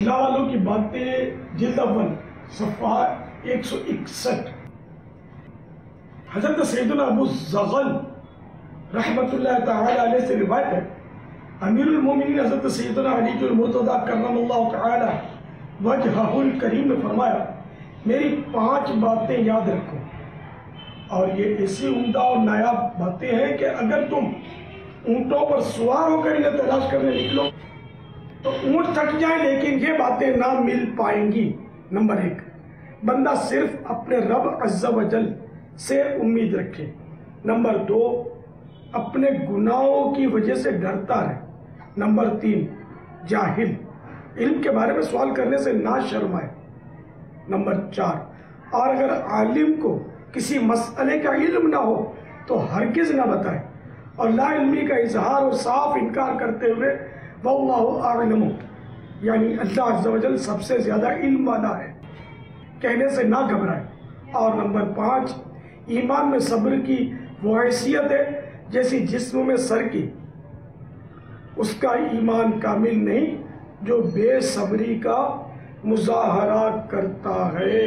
اللہ والوں کی باتیں جلد اول صفحہ 161۔ حضرت سیدنا ابو زغل رحمت اللہ تعالی علیہ سے روایت ہے، امیر المومنین حضرت سیدنا علی المرتضیٰ کرم اللہ تعالی وجہہ الکریم نے فرمایا، میری 5 باتیں یاد رکھو، اور یہ ایسی عمدہ اور نایاب باتیں ہیں کہ اگر تم اونٹوں پر سوار ہو کر انہیں تلاش کرنے نکلو تو اونٹ تھک جائیں، لیکن یہ باتیں نہ مل پائیں گی۔ نمبر 1، بندہ صرف اپنے رب عز و جل سے امید رکھے۔ نمبر 2، اپنے گناہوں کی وجہ سے ڈرتا رہے۔ نمبر 3، جاہل، علم کے بارے میں سوال کرنے سے نہ شرمائے۔ نمبر 4، اور اگر عالم کو کسی مسئلے کا علم نہ ہو تو ہرگز نہ بتائے، اور لا علمی کا اظہار اور صاف انکار کرتے ہوئے واللہ اعلم، یعنی اللہ عز و جل سب سے زیادہ علم والا ہے، کہنے سے نہ گھبرائے۔ اور نمبر 5، ایمان میں صبر کی وہ حیثیت ہے جیسی جسم میں سر کی، اس کا ایمان کامل نہیں جو بے صبری کا مظاہرہ کرتا ہے۔